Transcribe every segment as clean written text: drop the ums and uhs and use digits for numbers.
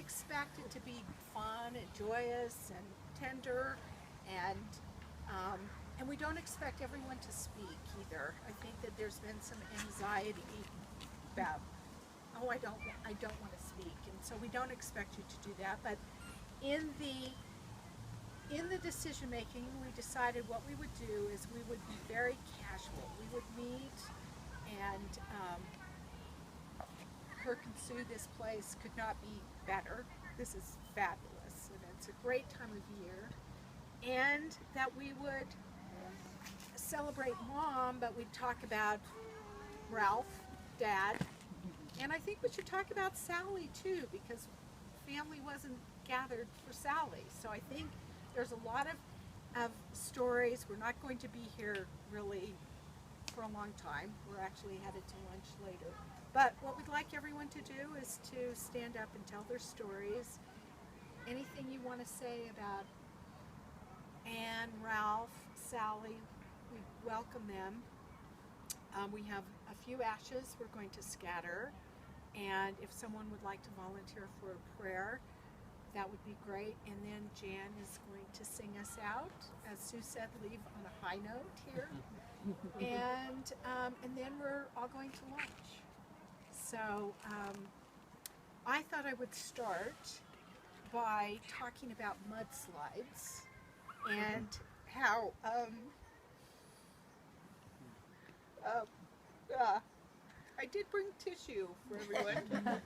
expect it to be fun and joyous and tender, and we don't expect everyone to speak either. I think that there's been some anxiety about, oh, I don't want to speak, and so we don't expect you to do that. But in the decision making, we decided what we would do is we would be very casual. We would meet, and Kirk and Sue, this place could not be better. This is fabulous, and it's a great time of year. And that we would celebrate Mom, but we'd talk about Ralph, Dad, and I think we should talk about Sally too, because family wasn't gathered for Sally. So I think there's a lot of stories. We're not going to be here really for a long time. We're actually headed to lunch later. But what we'd like everyone to do is to stand up and tell their stories. Anything you want to say about Anne, Ralph, Sally, we welcome them. We have a few ashes we're going to scatter, and if someone would like to volunteer for a prayer, that would be great. And then Jan is going to sing us out. As Sue said, leave on a high note here. And then we're all going to lunch. So I thought I would start by talking about mudslides and how I did bring tissue for everyone.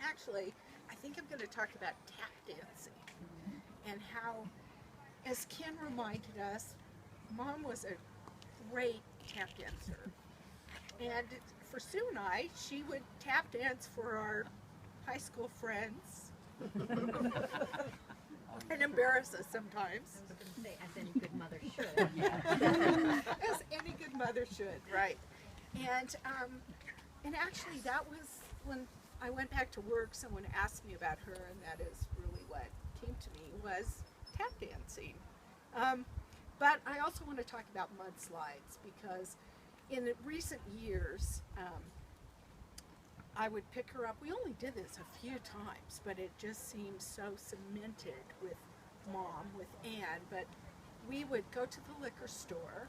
Actually, I think I'm going to talk about tap dancing and how, as Ken reminded us, Mom was a great tap dancer. And for Sue and I, she would tap dance for our high school friends and embarrass us sometimes. I was going to say, as any good mother should. As any good mother should, right. And actually that was when I went back to work, someone asked me about her, and that is really what came to me, was tap dancing. But I also want to talk about mudslides, because in the recent years, I would pick her up. We only did this a few times, but it just seemed so cemented with Mom, with Anne. But we would go to the liquor store,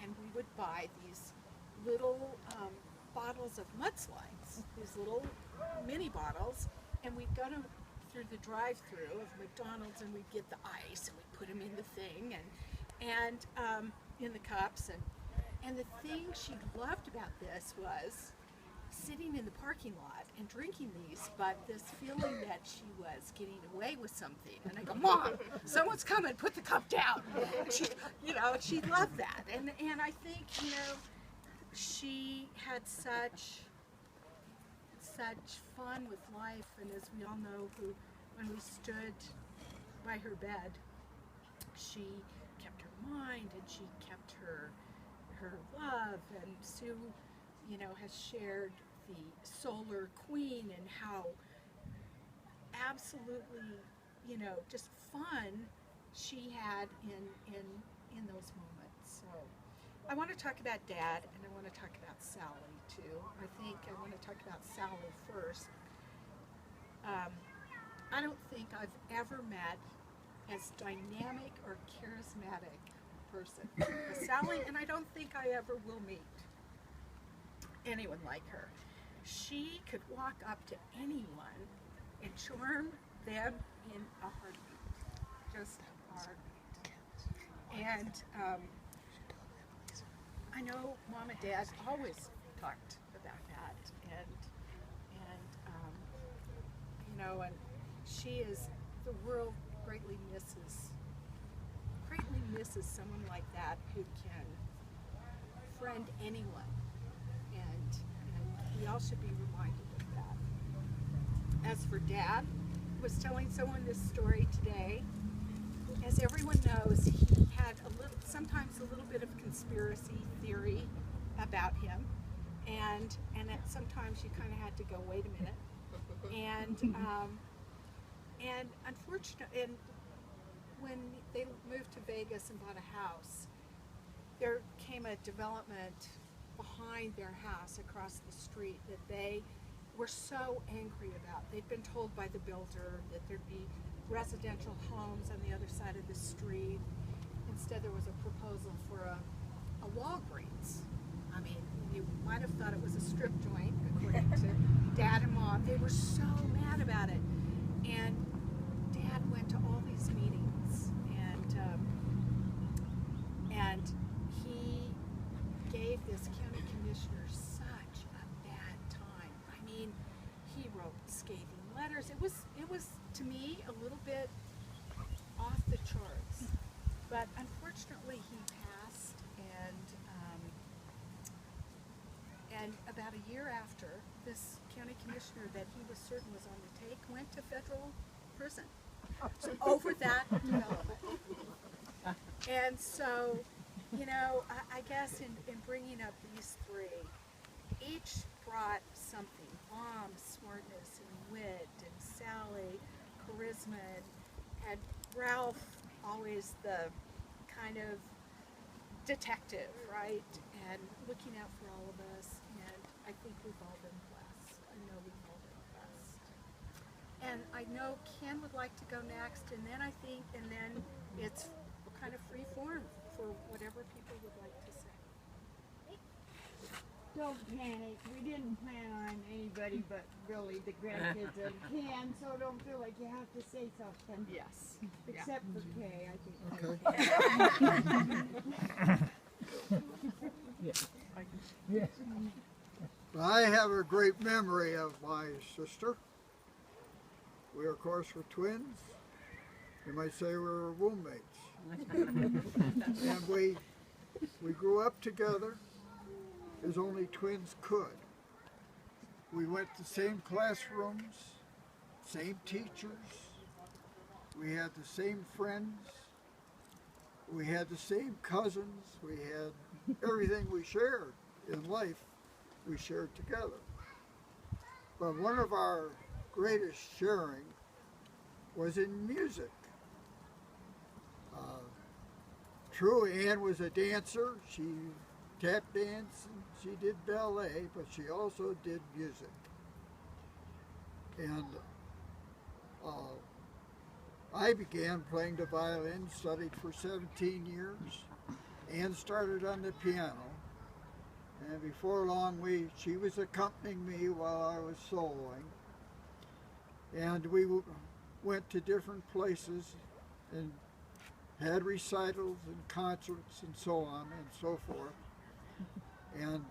and we would buy these little bottles of mudslides, these little mini bottles, and we'd go through the drive-through of McDonald's, and we'd get the ice, and we'd put them in the thing, and in the cups, and the thing she loved about this was sitting in the parking lot and drinking these, but this feeling that she was getting away with something. And I go, Mom, someone's coming, put the cup down. She, she loved that. And I think, she had such fun with life, and as we all know, when we stood by her bed, she kept her mind, and she kept her love. And Sue, has shared the Solar Queen and how absolutely, just fun she had in those moments. So I want to talk about Dad, and I want to talk about Sally too. I think I want to talk about Sally first. I don't think I've ever met as dynamic or charismatic person as Sally, and I don't think I ever will meet anyone like her. She could walk up to anyone and charm them in a heartbeat, just a heartbeat. And I know Mom and Dad always talked about that, and she is, the world greatly misses someone like that who can friend anyone, and we all should be reminded of that. As for Dad, I was telling someone this story today. As everyone knows, he had sometimes a little bit of conspiracy theory about him, and sometimes you kind of had to go, wait a minute. And unfortunately, when they moved to Vegas and bought a house, there came a development behind their house across the street that they were so angry about. They'd been told by the builder that there'd be residential homes on the other side of the street. Instead, there was a proposal for a Walgreens. I mean, you might have thought it was a strip joint, according to Dad and Mom. They were so mad about it. And Dad went to all these meetings, and he gave this county commissioner such a bad time. I mean, he wrote scathing letters. It was to me a little bit off the charts, but unfortunately he passed, and about a year after, this county commissioner that he was certain was on the take went to federal prison over that development. And so, you know, I guess in bringing up these three, each brought something. Mom, smartness and wit, and Sally, charisma, and Ralph, always the kind of detective, right? And looking out for all of us. And I think we've all been blessed. I know we've all been blessed. And I know Ken would like to go next, and then it's kind of free form for whatever people would like to say. Don't panic. We didn't plan on anybody but really the grandkids and Ken, so don't feel like you have to say something. Yes. Except for Kay, I think. Yes. I have a great memory of my sister. We, of course, were twins. You might say we were roommates. And we grew up together as only twins could. We went to the same classrooms, same teachers. We had the same friends. We had the same cousins. We had everything we shared in life, we shared together. But one of our greatest sharing was in music. True, Ann was a dancer. She tap danced and she did ballet, but she also did music. And I began playing the violin, studied for 17 years. Ann started on the piano. And before long, she was accompanying me while I was soloing. And we went to different places and had recitals and concerts and so on and so forth. And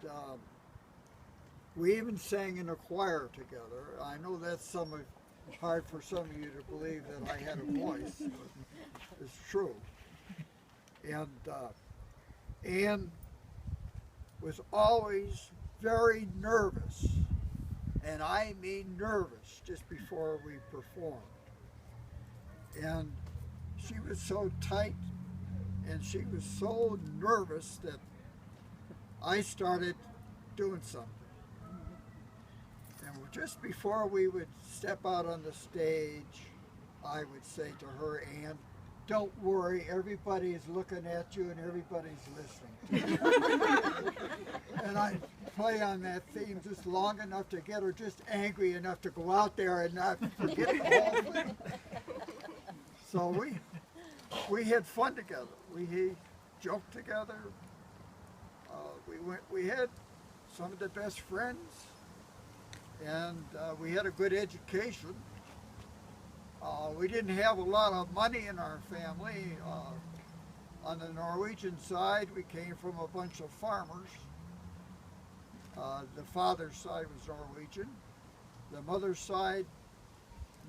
we even sang in a choir together. I know that's hard for some of you to believe that I had a voice, but it's true. And Ann was always very nervous, and I mean nervous, just before we performed. And she was so tight, and she was so nervous that I started doing something. And just before we would step out on the stage, I would say to her, Ann, don't worry, everybody is looking at you and everybody's listening. And I'd play on that theme just long enough to get her just angry enough to go out there and not forget the whole thing. So we had fun together. We joked together. We had some of the best friends, and we had a good education. We didn't have a lot of money in our family. On the Norwegian side, we came from a bunch of farmers. The father's side was Norwegian. The mother's side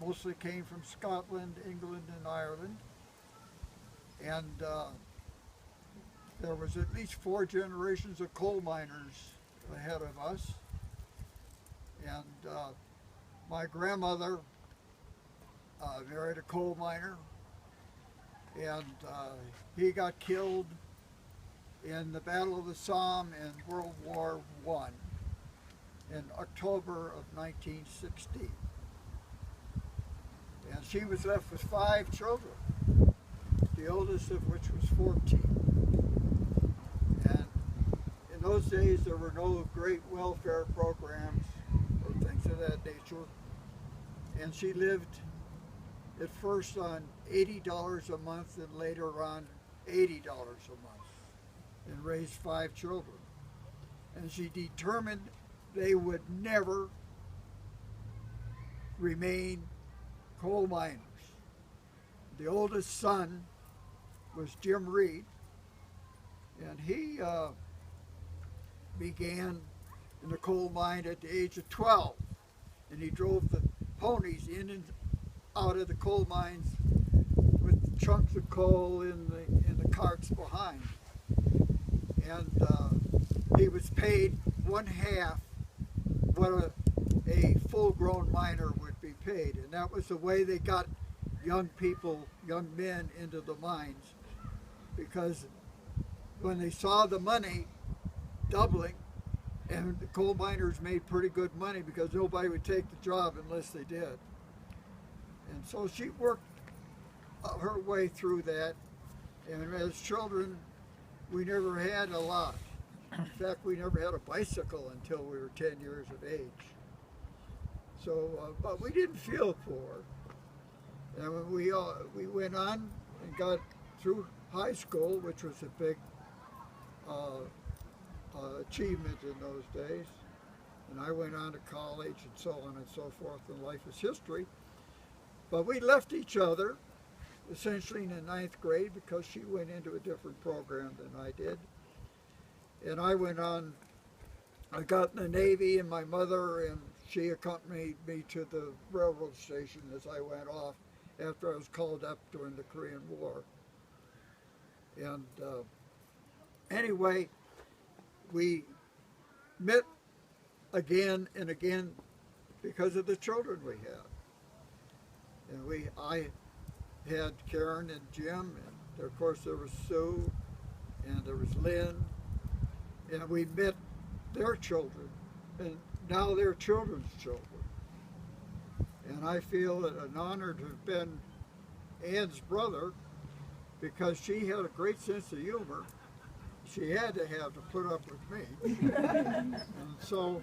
mostly came from Scotland, England, and Ireland. And there was at least 4 generations of coal miners ahead of us. And my grandmother married a coal miner, and he got killed in the Battle of the Somme in World War I in October of 1916. And she was left with 5 children, the oldest of which was 14. And in those days there were no great welfare programs or things, and of that nature. And she lived at first on $80 a month and later on $80 a month, and raised 5 children. And she determined they would never remain coal miners. The oldest son was Jim Reed, and he began in the coal mine at the age of 12, and he drove the ponies in and out of the coal mines with chunks of coal in the carts behind. And he was paid 1/2 what a full-grown miner would be paid, and that was the way they got young people, young men into the mines, because when they saw the money doubling, and the coal miners made pretty good money because nobody would take the job unless they did. And so she worked her way through that, and as children we never had a lot. In fact, we never had a bicycle until we were 10 years of age. So, but we didn't feel poor. And when we went on and got through high school, which was a big achievement in those days, and I went on to college and so on and so forth, and life is history. But we left each other essentially in the 9th grade because she went into a different program than I did. And I went on, I got in the Navy, and my mother and she accompanied me to the railroad station as I went off after I was called up during the Korean War. And anyway, we met again and again because of the children we had. And I had Karen and Jim, and of course there was Sue, and there was Lynn, and we met their children, and now they're children's children. And I feel it an honor to have been Ann's brother, because she had a great sense of humor. She had to put up with me. And so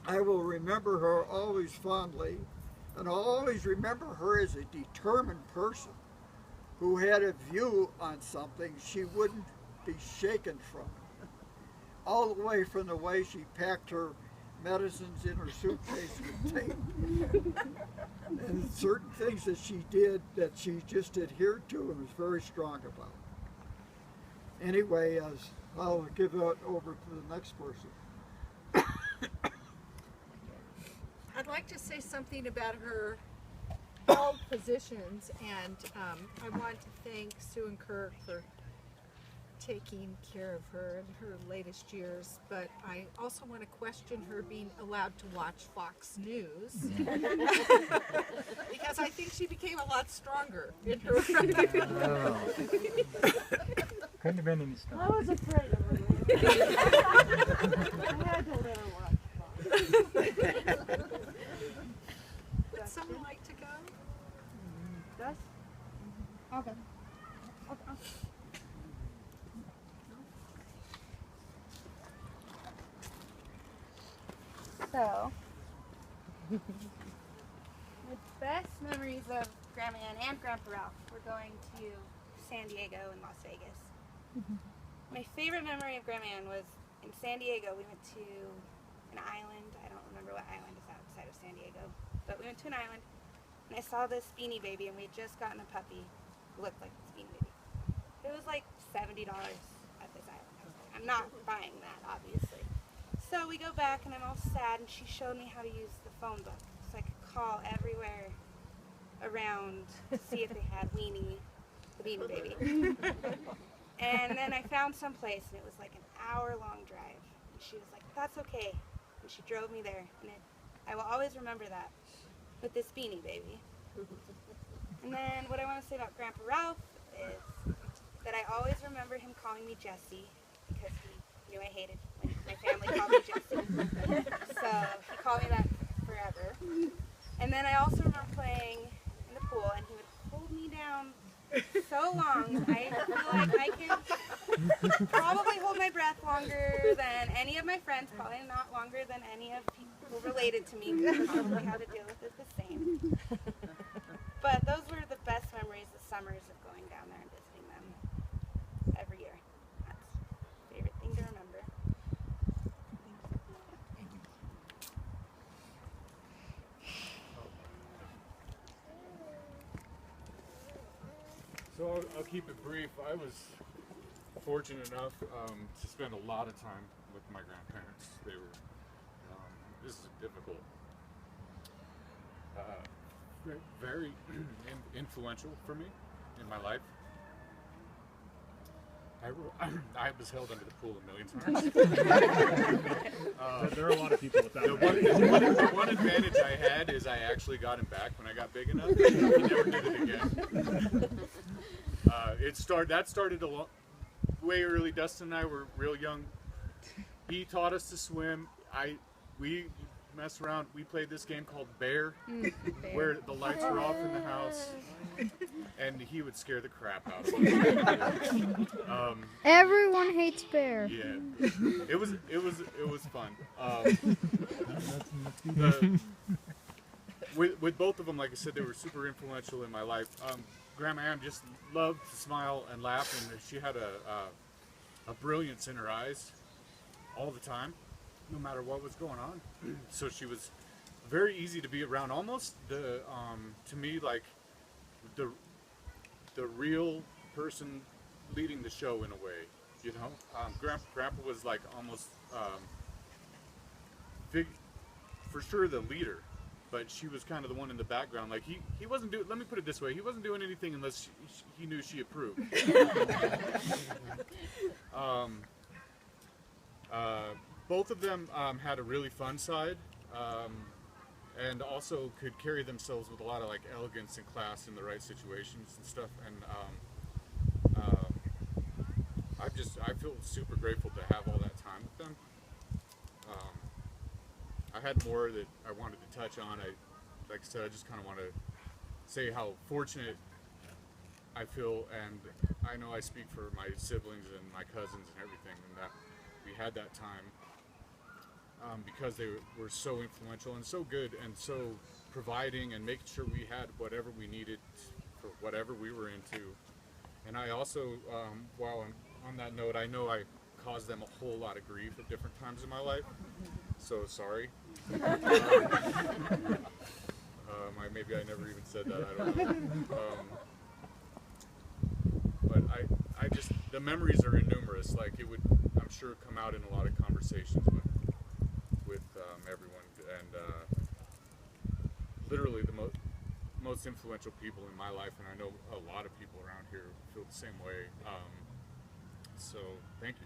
I will remember her always fondly, and I'll always remember her as a determined person who had a view on something she wouldn't be shaken from it. All the way from the way she packed her medicines in her suitcase with tape. And certain things that she did that she just adhered to and was very strong about. Anyway, I'll give that over to the next person. I'd like to say something about her held positions, and I want to thank Sue and Kirk for taking care of her in her latest years, but I also want to question her being allowed to watch Fox News because I think she became a lot stronger in her Couldn't have been any I stronger. was afraid of her. I had to let her watch Fox. Would someone like to go? That's okay. So, the best memories of Grandma Ann and Grandpa Ralph were going to San Diego and Las Vegas. My favorite memory of Grandma Ann was in San Diego. We went to an island. I don't remember what island is outside of San Diego, but we went to an island, and I saw this Beanie Baby, and we had just gotten a puppy who looked like this Beanie Baby. It was like $70 at this island. I was like, I'm not buying that, obviously. So we go back, and I'm all sad, and she showed me how to use the phone book, so I could call everywhere around to see if they had Weenie, the Beanie Baby. And then I found some place, and it was like an hour-long drive, and she was like, that's okay, and she drove me there, and I will always remember that with this Beanie Baby. And then what I want to say about Grandpa Ralph is that I always remember him calling me Jessie, because he knew I hated when my family called me Jessie. So he called me that forever. And then I also remember playing in the pool, and he would hold me down so long. I feel like I can probably hold my breath longer than any of my friends, probably not longer than any of people who were we had to deal with it the same. But those were the best memories, the summers of going down there and visiting them every year. That's my favorite thing to remember. So I'll keep it brief. I was fortunate enough to spend a lot of time with my grandparents. They were, this is difficult, very influential for me in my life. I was held under the pool a million times. There are a lot of people with that. The one advantage I had is I actually got him back when I got big enough. He never did it again. That started way early. Dustin and I were real young. He taught us to swim. We messed around. We played this game called Bear, where the lights were off in the house, and he would scare the crap out of us. Everyone hates bear. Yeah, it was fun. With both of them, like I said, they were super influential in my life. Grandma Ann just loved to smile and laugh, and she had a brilliance in her eyes all the time, no matter what was going on. So she was very easy to be around, almost to me, like the real person leading the show in a way, you know. Grandpa was like almost for sure the leader, but she was kind of the one in the background. Like he wasn't doing, let me put it this way, he wasn't doing anything unless he knew she approved. Both of them had a really fun side, and also could carry themselves with a lot of like elegance and class in the right situations and stuff. And I feel super grateful to have all that time with them. I had more that I wanted to touch on. Like I said, I just kind of want to say how fortunate I feel, and I know I speak for my siblings and my cousins and everything, and that we had that time because they were so influential and so good and so providing and making sure we had whatever we needed for whatever we were into. And I also, while I'm on that note, I know I caused them a whole lot of grief at different times in my life, so sorry. Maybe I never even said that, I don't know. But I just, the memories are innumerous. Like it would, I'm sure, come out in a lot of conversations with everyone, and literally the most influential people in my life, and I know a lot of people around here feel the same way. So thank you.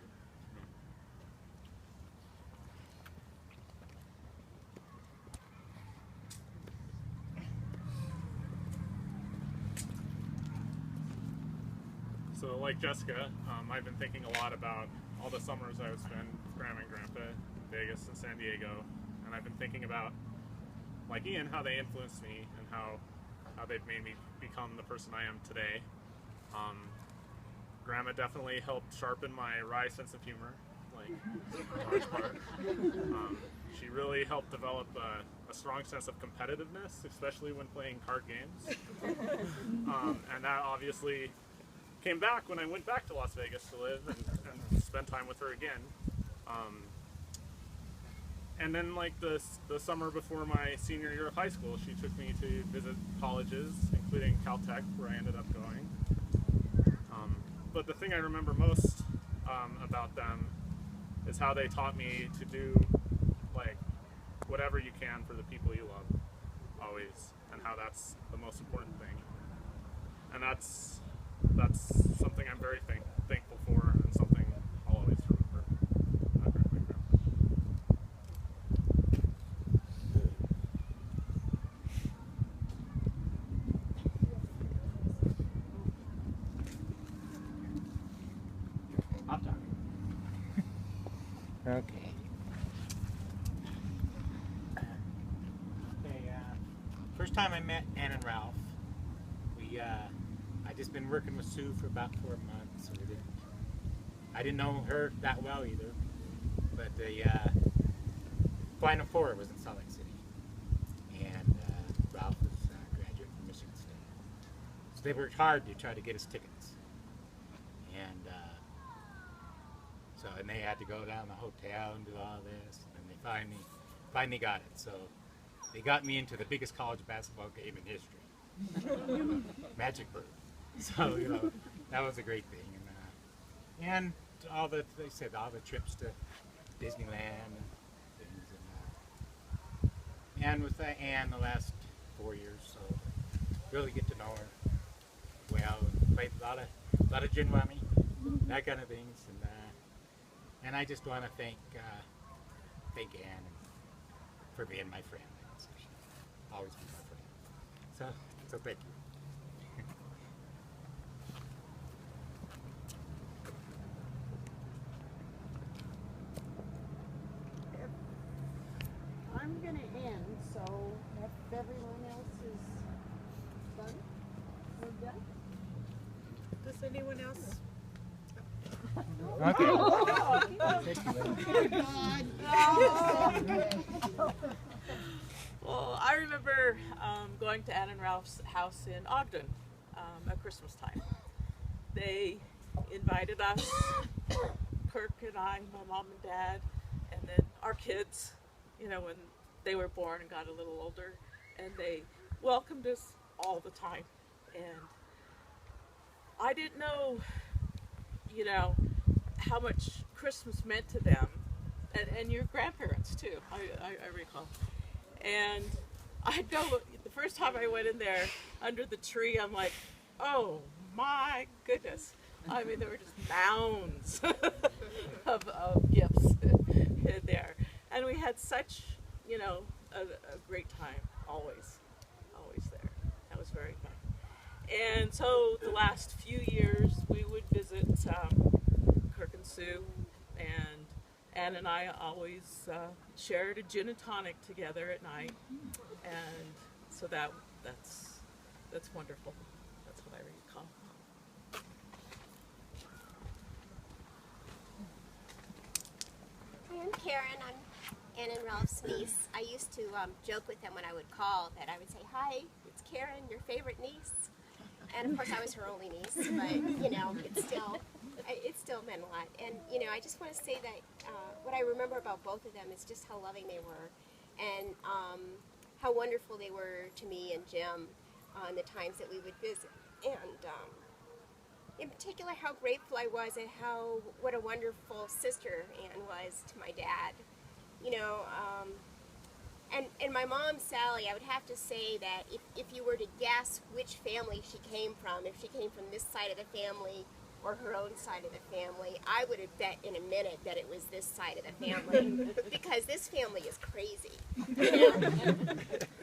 So like Jessica, I've been thinking a lot about all the summers I would spend with Grandma and Grandpa in Vegas and San Diego, and I've been thinking about, like Ian, how they influenced me and how they've made me become the person I am today. Grandma definitely helped sharpen my wry sense of humor, like in large part. She really helped develop a strong sense of competitiveness, especially when playing card games. And that obviously came back when I went back to Las Vegas to live and spend time with her again. And then like the summer before my senior year of high school, she took me to visit colleges, including Caltech, where I ended up going. But the thing I remember most about them is how they taught me to do like whatever you can for the people you love, always, and how that's the most important thing. And that's something I'm very thankful for, and something I'll always remember. I'm talking. Okay. First time I met Ann and Ralph, I just been working with Sue for about 4 months. So I didn't know her that well either, but the Final Four was in Salt Lake City, So they worked hard to try to get us tickets. And and they had to go down to the hotel and do all this, and they finally got it. So they got me into the biggest college basketball game in history, Magic Bird. So that was a great thing, and all the trips to Disneyland and things, and with Anne the last 4 years, so really get to know her well. Played a lot of gin rummy, that kind of things, and I just want to thank Anne for being my friend. So she'll always be my friend. So thank you. I'm gonna end, so if everyone else is done, we're done. Does anyone else? Okay. Well, I remember going to Ann and Ralph's house in Ogden at Christmas time. They invited us, Kirk and I, my mom and dad, and then our kids, when they were born and got a little older, and they welcomed us all the time. And I didn't know, how much Christmas meant to them, and your grandparents too, I recall. And I know the first time I went in there under the tree, I'm like, oh my goodness. I mean, there were just mounds of gifts in there. And we had such, a great time, always there. That was very fun. And so the last few years, we would visit Kirk and Sue, and Ann and I always shared a gin and tonic together at night, and so that's wonderful. That's what I recall. Hi, I'm Karen. I'm Ann and Ralph's niece. I used to joke with them when I would call that I would say, "Hi, it's Karen, your favorite niece." And of course I was her only niece, but it still meant a lot. And I just want to say that what I remember about both of them is just how loving they were, and how wonderful they were to me and Jim on the times that we would visit. And in particular, how grateful I was and what a wonderful sister Ann was to my dad. And my mom, Sally, I would have to say that if you were to guess which family she came from, if she came from this side of the family or her own side of the family, I would have bet in a minute that it was this side of the family, because this family is crazy.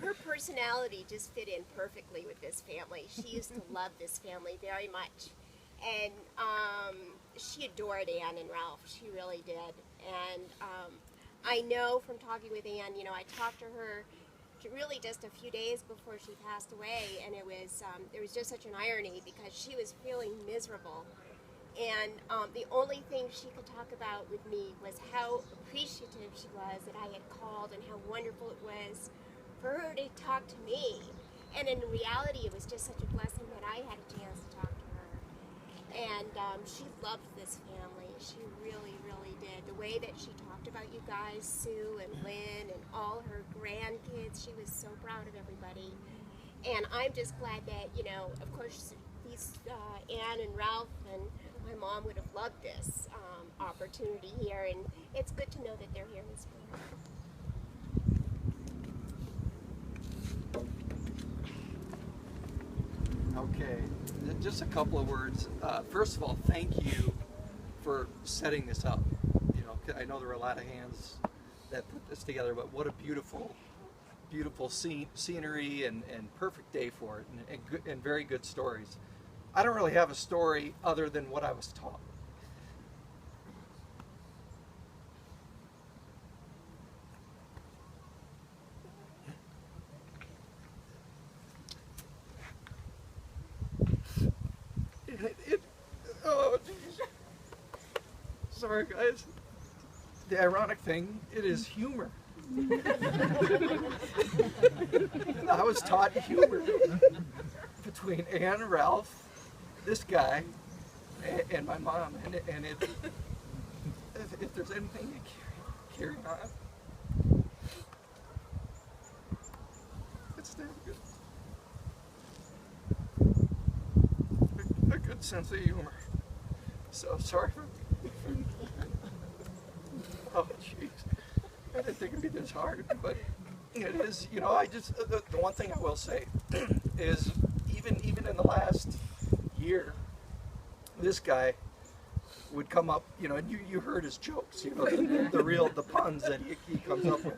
Her personality just fit in perfectly with this family. She used to love this family very much. And she adored Ann and Ralph. She really did. And I know from talking with Ann, I talked to her really just a few days before she passed away, and there was just such an irony because she was feeling miserable. And the only thing she could talk about with me was how appreciative she was that I had called, and how wonderful it was for her to talk to me. And in reality, it was just such a blessing that I had a chance to talk to her. And she loved this family. She really, really did. The way that she talked about you guys, Sue and Lynn and all her grandkids, she was so proud of everybody. And I'm just glad that, of course, these Ann and Ralph and my mom would have loved this opportunity here. And it's good to know that they're here in spirit. Okay, just a couple of words. First of all, thank you for setting this up. I know there were a lot of hands that put this together, but what a beautiful scenery and perfect day for it, and very good stories. I don't really have a story other than what I was taught. Oh, geez. Sorry, guys. The ironic thing, it is humor. I was taught humor between Ann, Ralph, this guy, and my mom. And if there's anything to carry on, it's damn good. A good sense of humor. So sorry for. Oh, jeez. I didn't think it'd be this hard, but it is. You know, I just the one thing I will say is even in the last year, this guy would come up. You know, and you heard his jokes. You know, the puns that he comes up with.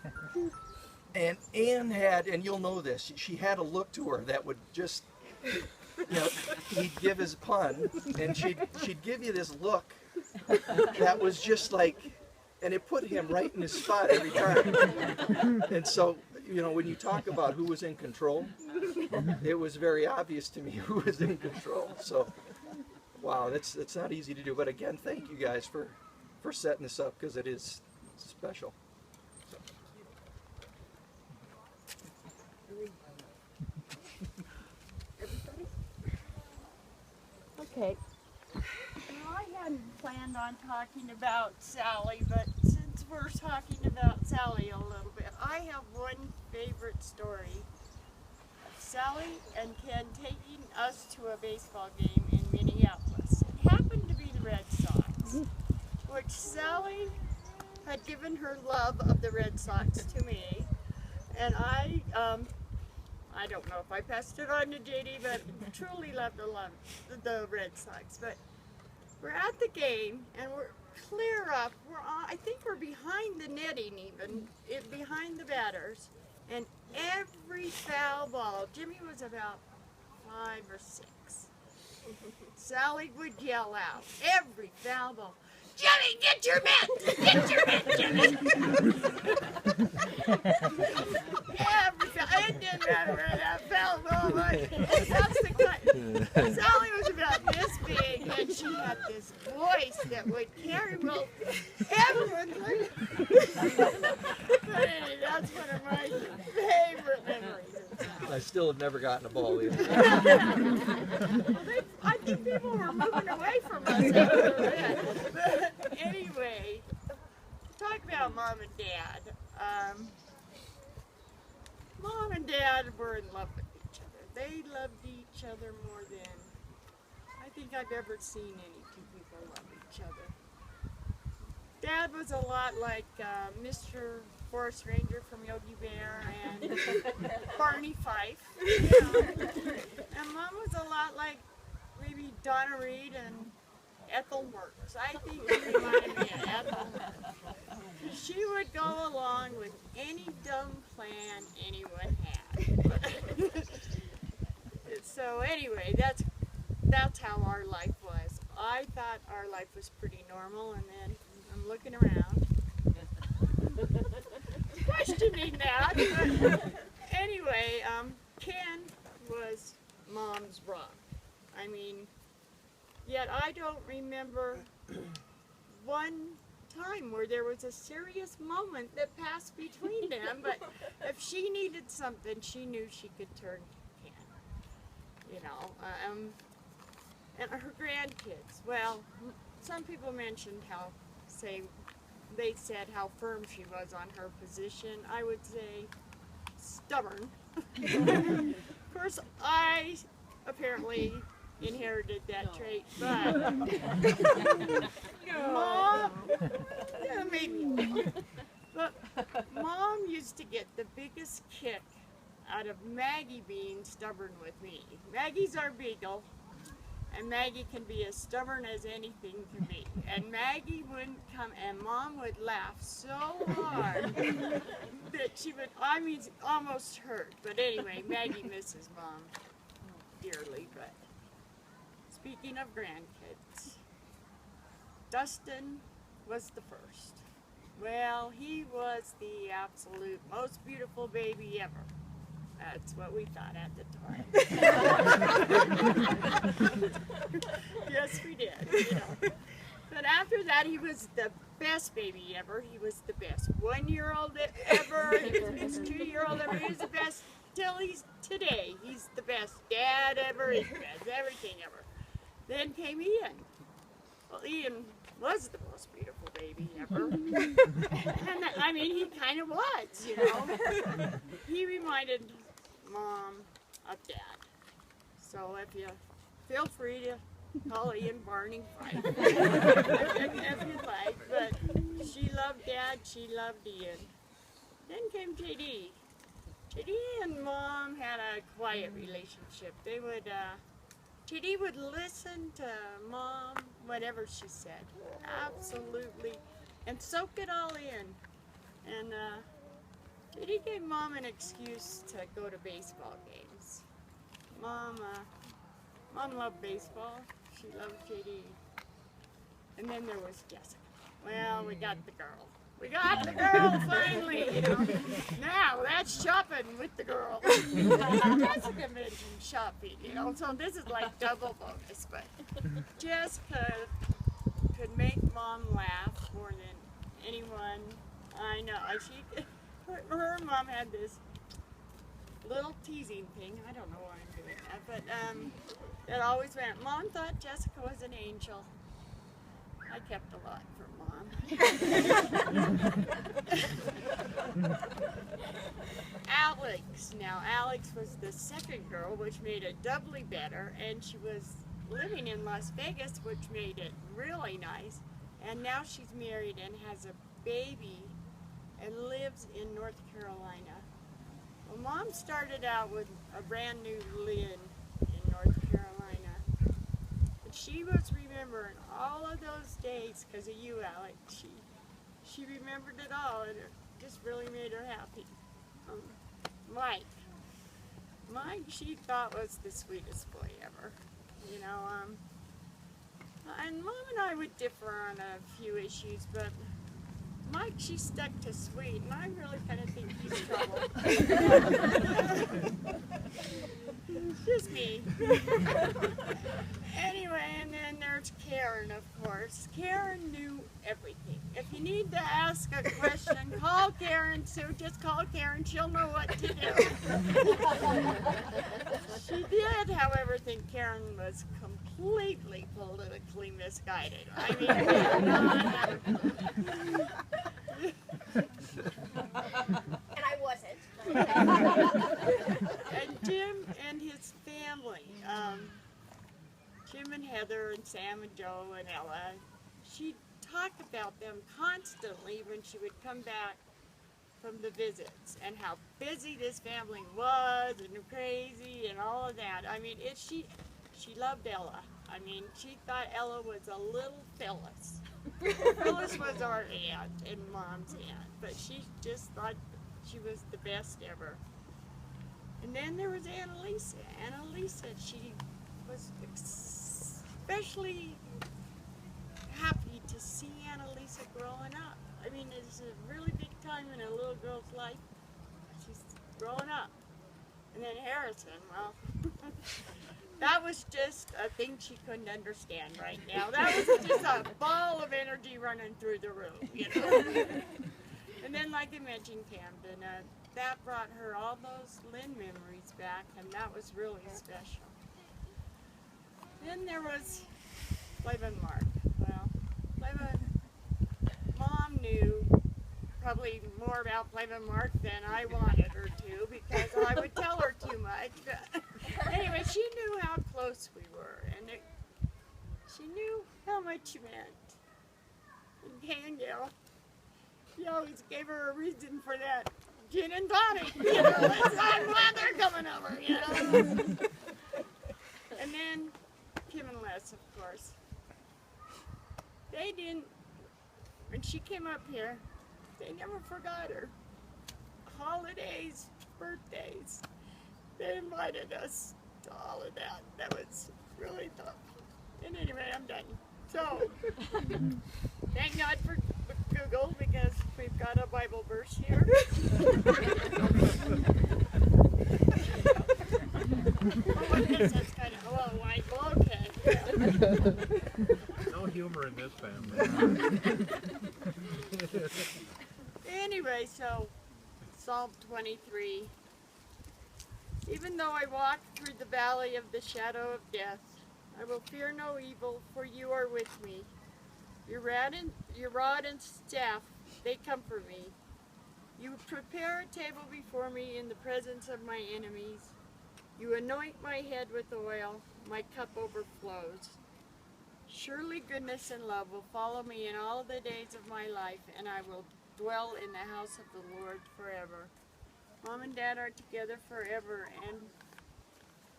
And Ann had, and you'll know this. She had a look to her that would just. You know, he'd give his pun, and she'd give you this look that was just like, and it put him right in his spot every time. And so, you know, when you talk about who was in control, it was very obvious to me who was in control. So, wow, that's not easy to do. But again, thank you guys for setting this up, because it is special. Okay. Well, I hadn't planned on talking about Sally, but since we're talking about Sally a little bit, I have one favorite story of Sally and Ken taking us to a baseball game in Minneapolis. It happened to be the Red Sox, which Sally had given her love of the Red Sox to me, and I don't know if I passed it on to JD, but truly love the Red Sox. But we're at the game, and we're clear up. We're on, I think we're behind the netting even, behind the batters. And every foul ball, Jimmy was about 5 or 6. Sally would yell out, every foul ball, Jimmy, get your mitt! Get your mitt, Jimmy! It didn't matter where that foul ball was. That's the kind. Sally was about this big, and she had this voice that would carry. Well, everyone's like. But anyway, that's one of my favorite memories. I still have never gotten a ball either. I think people were moving away from us after that. But anyway, talk about Mom and Dad. Mom and Dad were in love with each other. They loved each other more than I think I've ever seen any two people love each other. Dad was a lot like Mr. Forest Ranger from Yogi Bear and Barney Fife. You know. And Mom was a lot like maybe Donna Reed and Ethel Mertz. I think she reminded me of Ethel. She would go along with any dumb plan anyone had. So anyway, that's how our life was. I thought our life was pretty normal, and then I'm looking around, questioning that. But anyway, Ken was Mom's rock. I mean, yet I don't remember one time where there was a serious moment that passed between them, but if she needed something, she knew she could turn to Ken. You know, and her grandkids. Well, some people mentioned they said how firm she was on her position. I would say stubborn. Of course, I apparently inherited that trait, but Mom, yeah, maybe. But Mom used to get the biggest kick out of Maggie being stubborn with me. Maggie's our beagle, and Maggie can be as stubborn as anything can be. And Maggie wouldn't come, and Mom would laugh so hard that she would, I mean, almost hurt. But anyway, Maggie misses Mom dearly. But speaking of grandkids, Dustin was the first. Well, he was the absolute most beautiful baby ever. That's what we thought at the time. Yes, we did. You know. But after that, he was the best baby ever. He was the best 1-year-old ever. He was the best 2-year-old ever. He was the best till he's today. He's the best dad ever, he's the best everything ever. Then came Ian. Well, Ian was the most beautiful baby ever. And I mean, he kind of was, you know. He reminded Mom of Dad. So if you feel free to call Ian Barney Fife if you'd like. But she loved Dad, she loved Ian. Then came JD. JD and Mom had a quiet relationship. They would, JD would listen to Mom, whatever she said. Absolutely. And soak it all in. And JD gave Mom an excuse to go to baseball games. Mom loved baseball. She loved JD. And then there was Jessica. Well, we got the girl. We got the girl finally, you know. Now that's shopping with the girl. Jessica mentioned shopping, you know, so this is like double bonus. But Jessica could make Mom laugh more than anyone I know. Her mom had this little teasing thing. I don't know why I'm doing that, but that always went. Mom thought Jessica was an angel. I kept a lot for Mom. Alex. Now, Alex was the second girl, which made it doubly better, and she was living in Las Vegas, which made it really nice. And now she's married and has a baby and lives in North Carolina. Well, Mom started out with a brand new Lynn in North Carolina. And she was remembering all of those days because of you, Alex. She remembered it all, and it just really made her happy. Mike, she thought was the sweetest boy ever. You know, and Mom and I would differ on a few issues, but Mike, she stuck to sweet, and I really kind of think he's trouble. It's just me. Anyway, and then there's Karen, of course. Karen knew everything. If you need to ask a question, call Karen, Sue. Just call Karen. She'll know what to do. She did, however, think Karen was completely politically misguided. I mean, And I wasn't. And Jim and his family, Jim and Heather and Sam and Joe and Ella, she'd talk about them constantly when she would come back from the visits and how busy this family was and crazy and all of that. I mean, she loved Ella. I mean, she thought Ella was a little Phyllis. Phyllis was our aunt and Mom's aunt, but she just thought she was the best ever. And then there was Annalisa. Annalisa, she was especially happy to see Annalisa growing up. I mean, it's a really big time in a little girl's life. She's growing up. And then Harrison, well, that was just a thing she couldn't understand right now. That was just a ball of energy running through the room, you know. And then, like I mentioned, Camden, that brought her all those Lynn memories back, and that was really special. Then there was Flavin Mark. Well, Flavin, Mom knew probably more about Flavin Mark than I wanted her to, because I would tell her too much. Anyway, she knew how close we were, and she knew how much you meant. And Danielle, she always gave her a reason for that gin and tonic. You know, I'm glad they're coming over, you know. And then Kim and Les, of course. They didn't, when she came up here, they never forgot her. Holidays, birthdays, they invited us to all of that. That was really tough. And anyway, I'm done. So, thank God for Google, because we've got a Bible verse here. Oh, this is kind of, oh, like, okay. Yeah. No humor in this family. Anyway, so Psalm 23. Even though I walk through the valley of the shadow of death, I will fear no evil, for you are with me. Your rod and staff, they comfort me. You prepare a table before me in the presence of my enemies. You anoint my head with oil, my cup overflows. Surely goodness and love will follow me in all the days of my life, and I will dwell in the house of the Lord forever. Mom and Dad are together forever, and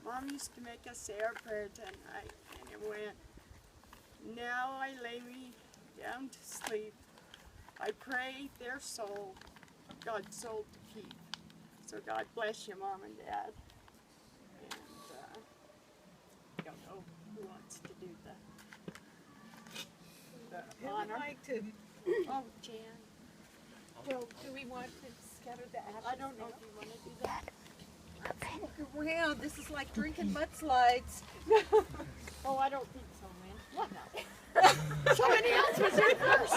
Mom used to make us say our prayer at night, and it went, now I lay me down to sleep. I pray their soul, God's soul to keep. So God bless you, Mom and Dad. And I don't know who wants to do the Who would honor. like to, Oh, Jan. well, do we want to scatter the ashes? I don't know if you want to do that. Look around, this is like drinking mudslides. Oh, I don't think so, man. What now? Somebody else was there first.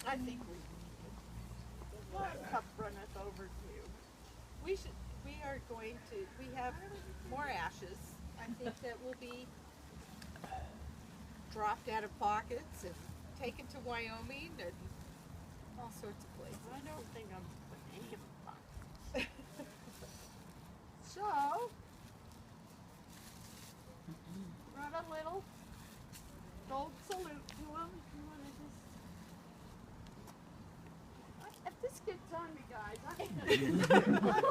I think The cup runneth over too. we are going to, we have more ashes. I think that will be dropped out of pockets and taken to Wyoming and all sorts of places. I don't think I'm putting any of them on. So, run a little gold salute to him. You want to just... If this gets on me, guys, I'm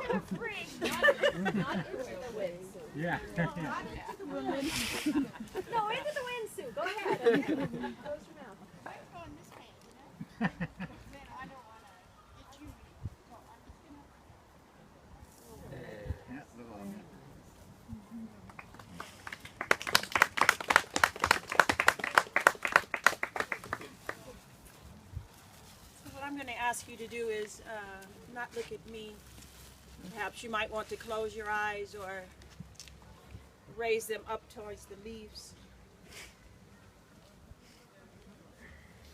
gonna freak. Not into the wind. Yeah. Not into the women. No, into the wind, Sue. Go ahead. Close your mouth. I'm going this way, you know? Then I don't want to get you. So I'm just gonna... So what I'm going to ask you to do is not look at me. Perhaps you might want to close your eyes or raise them up towards the leaves.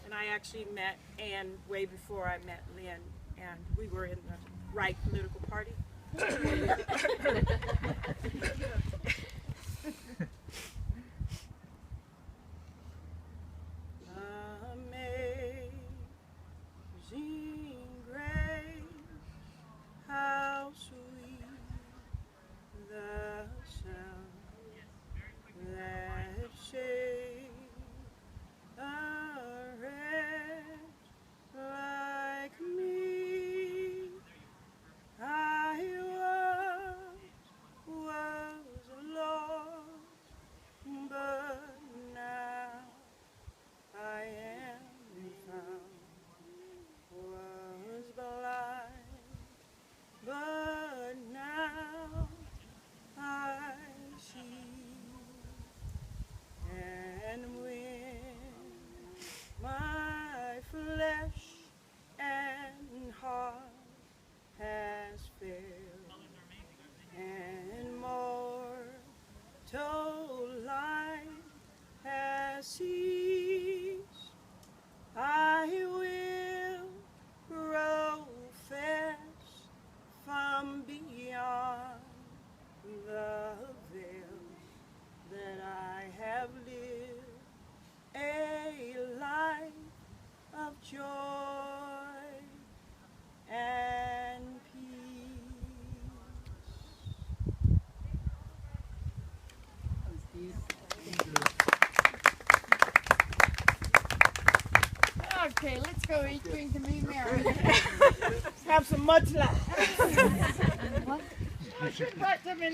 And I actually met Ann way before I met Lynn, and we were in the right political party. Amazing grace, how sweet the sound that saved a wretch like me. I was lost, but now I am found. Was blind, but now I see. And when my flesh and heart has failed, and mortal life has ceased, I will profess from beyond the veil that I have lived a life of joy and Okay, let's go eat, drink, and be merry. Have some mudslides. What? I should put them in.